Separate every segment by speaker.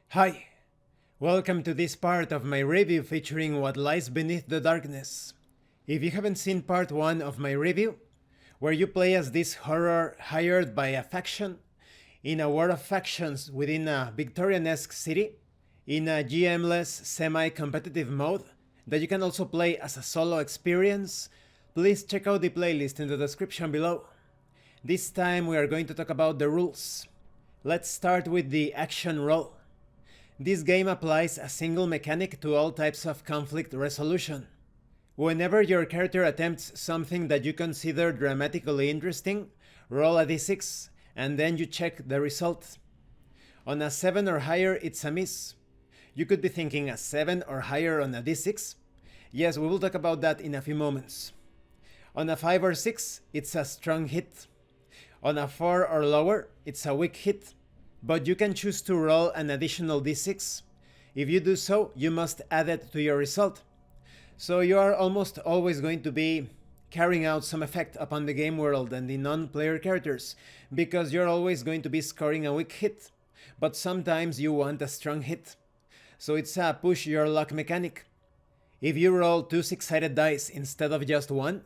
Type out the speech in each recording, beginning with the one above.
Speaker 1: Hi, welcome to this part of my review featuring what lies beneath the darkness. If you haven't seen part 1 of my review, where you play as this horror hired by a faction in a war of factions within a victorianesque city, in a GMless semi-competitive mode that you can also play as a solo experience, please check out the playlist in the description below. This time we are going to talk about the rules. Let's start with the action role. This game applies a single mechanic to all types of conflict resolution. Whenever your character attempts something that you consider dramatically interesting, roll a d6 and then you check the result. On a 7 or higher, it's a miss. You could be thinking a 7 or higher on a d6? Yes, we will talk about that in a few moments. On a 5 or 6, it's a strong hit. On a 4 or lower, it's a weak hit. But you can choose to roll an additional d6. If you do so, you must add it to your result. So you are almost always going to be carrying out some effect upon the game world and the non-player characters, because you're always going to be scoring a weak hit. But sometimes you want a strong hit. So it's a push your luck mechanic. If you roll 2 6-sided dice instead of just 1,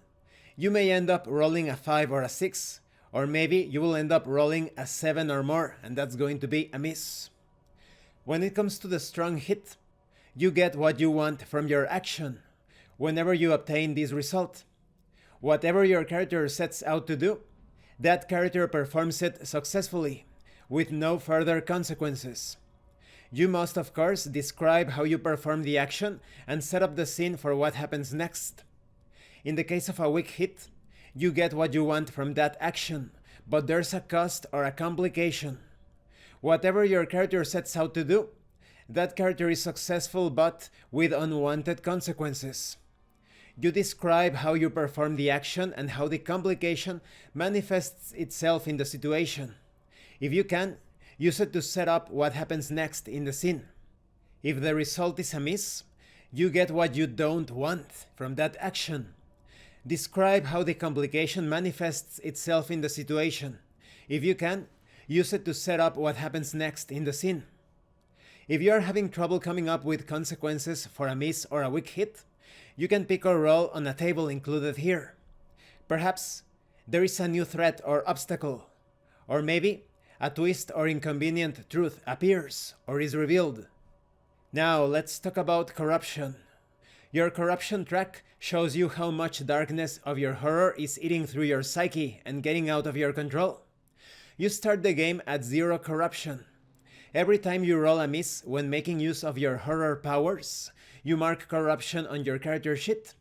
Speaker 1: you may end up rolling a 5 or a 6. Or maybe you will end up rolling a 7 or more, and that's going to be a miss. When it comes to the strong hit, you get what you want from your action whenever you obtain this result. Whatever your character sets out to do, that character performs it successfully, with no further consequences. You must, of course, describe how you perform the action and set up the scene for what happens next. In the case of a weak hit, you get what you want from that action, but there's a cost or a complication. Whatever your character sets out to do, that character is successful but with unwanted consequences. You describe how you perform the action and how the complication manifests itself in the situation. If you can, use it to set up what happens next in the scene. If the result is a miss, you get what you don't want from that action. Describe how the complication manifests itself in the situation. If you can, use it to set up what happens next in the scene. If you are having trouble coming up with consequences for a miss or a weak hit, you can pick or roll on a table included here. Perhaps there is a new threat or obstacle, or maybe a twist or inconvenient truth appears or is revealed. Now let's talk about corruption. Your corruption track shows you how much darkness of your horror is eating through your psyche and getting out of your control. You start the game at 0 corruption. Every time you roll a miss when making use of your horror powers, you mark corruption on your character sheet.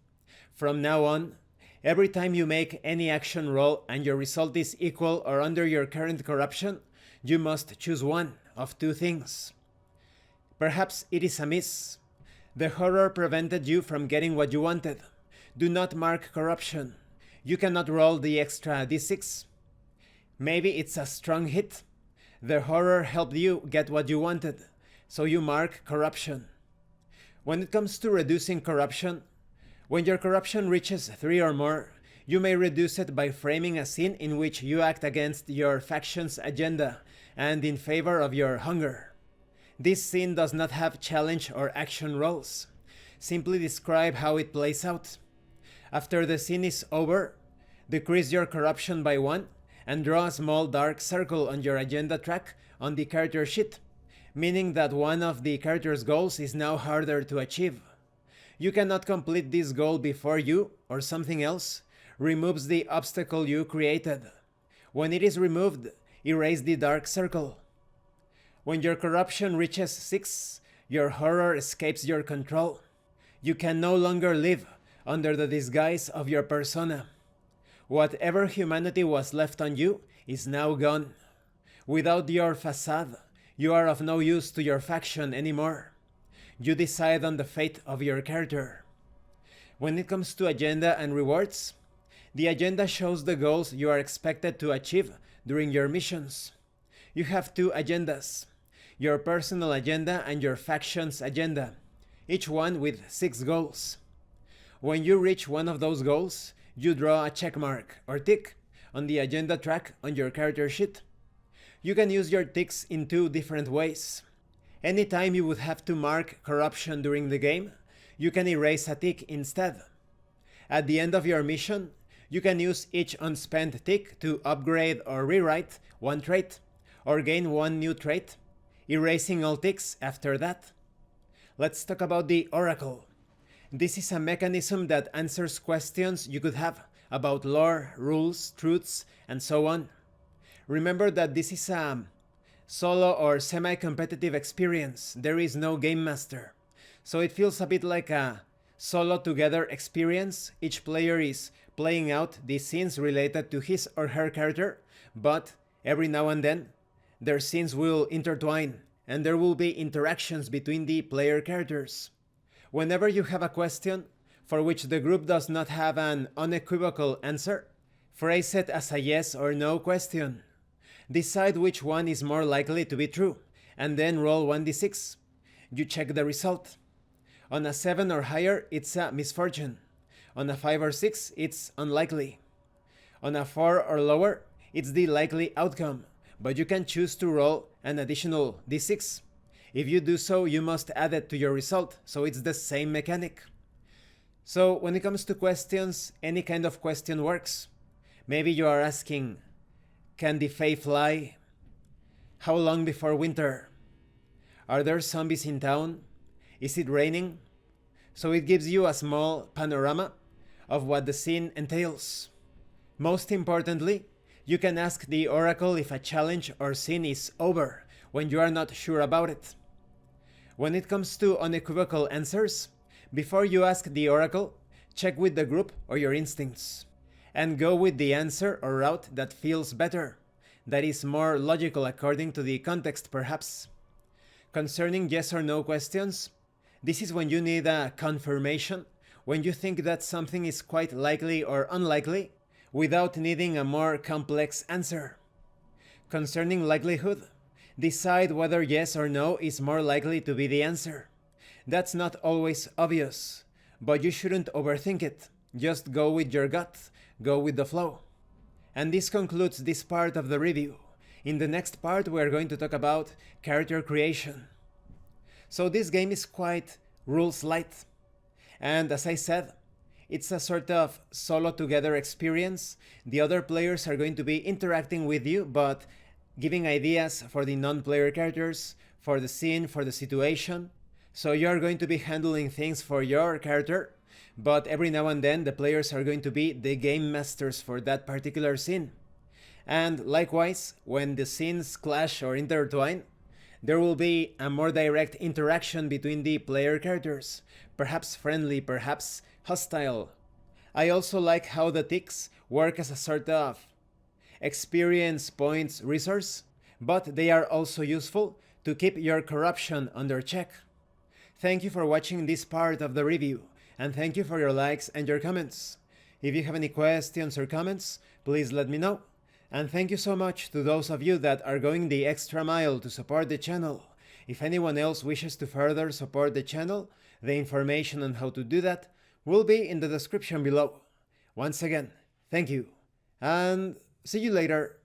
Speaker 1: From now on, every time you make any action roll and your result is equal or under your current corruption, you must choose one of 2 things. Perhaps it is a miss. The horror prevented you from getting what you wanted. Do not mark corruption. You cannot roll the extra d6. Maybe it's a strong hit. The horror helped you get what you wanted, so you mark corruption. When it comes to reducing corruption, when your corruption reaches 3 or more, you may reduce it by framing a scene in which you act against your faction's agenda and in favor of your hunger. This scene does not have challenge or action rolls. Simply describe how it plays out. After the scene is over, decrease your corruption by 1 and draw a small dark circle on your agenda track on the character sheet, meaning that one of the character's goals is now harder to achieve. You cannot complete this goal before you, or something else, removes the obstacle you created. When it is removed, erase the dark circle. When your corruption reaches 6, your horror escapes your control. You can no longer live under the disguise of your persona. Whatever humanity was left on you is now gone. Without your facade, you are of no use to your faction anymore. You decide on the fate of your character. When it comes to agenda and rewards, the agenda shows the goals you are expected to achieve during your missions. You have 2 agendas. Your personal agenda and your faction's agenda, each one with 6 goals. When you reach one of those goals, you draw a check mark or tick on the agenda track on your character sheet. You can use your ticks in 2 different ways. Anytime you would have to mark corruption during the game, you can erase a tick instead. At the end of your mission, you can use each unspent tick to upgrade or rewrite one trait, or gain one new trait, erasing all ticks after that. Let's talk about the Oracle. This is a mechanism that answers questions you could have about lore, rules, truths, and so on. Remember that this is a solo or semi-competitive experience. There is no game master. So it feels a bit like a solo together experience. Each player is playing out the scenes related to his or her character, but every now and then their scenes will intertwine and there will be interactions between the player characters. Whenever you have a question for which the group does not have an unequivocal answer, phrase it as a yes or no question. Decide which one is more likely to be true, and then roll 1d6. You check the result. On a 7 or higher, it's a misfortune. On a 5 or 6, it's unlikely. On a 4 or lower, it's the likely outcome, but you can choose to roll an additional d6. If you do so, you must add it to your result, so it's the same mechanic. So when it comes to questions, any kind of question works. Maybe you are asking, can the Fae fly? How long before winter? Are there zombies in town? Is it raining? So it gives you a small panorama of what the scene entails. Most importantly, you can ask the Oracle if a challenge or scene is over when you are not sure about it. When it comes to unequivocal answers, before you ask the Oracle, check with the group or your instincts, and go with the answer or route that feels better, that is more logical according to the context perhaps. Concerning yes or no questions, this is when you need a confirmation, when you think that something is quite likely or unlikely, without needing a more complex answer. Concerning likelihood, decide whether yes or no is more likely to be the answer. That's not always obvious, but you shouldn't overthink it. Just go with your gut, go with the flow. And this concludes this part of the review. In the next part, we are going to talk about character creation. So this game is quite rules light. And as I said, it's a sort of solo together experience. The other players are going to be interacting with you, but giving ideas for the non-player characters, for the scene, for the situation. So you're going to be handling things for your character, but every now and then the players are going to be the game masters for that particular scene. And likewise, when the scenes clash or intertwine, there will be a more direct interaction between the player characters, perhaps friendly, perhaps hostile. I also like how the ticks work as a sort of experience points resource, but they are also useful to keep your corruption under check. Thank you for watching this part of the review, and thank you for your likes and your comments. If you have any questions or comments, please let me know. And thank you so much to those of you that are going the extra mile to support the channel. If anyone else wishes to further support the channel, the information on how to do that will be in the description below. Once again, thank you, and see you later.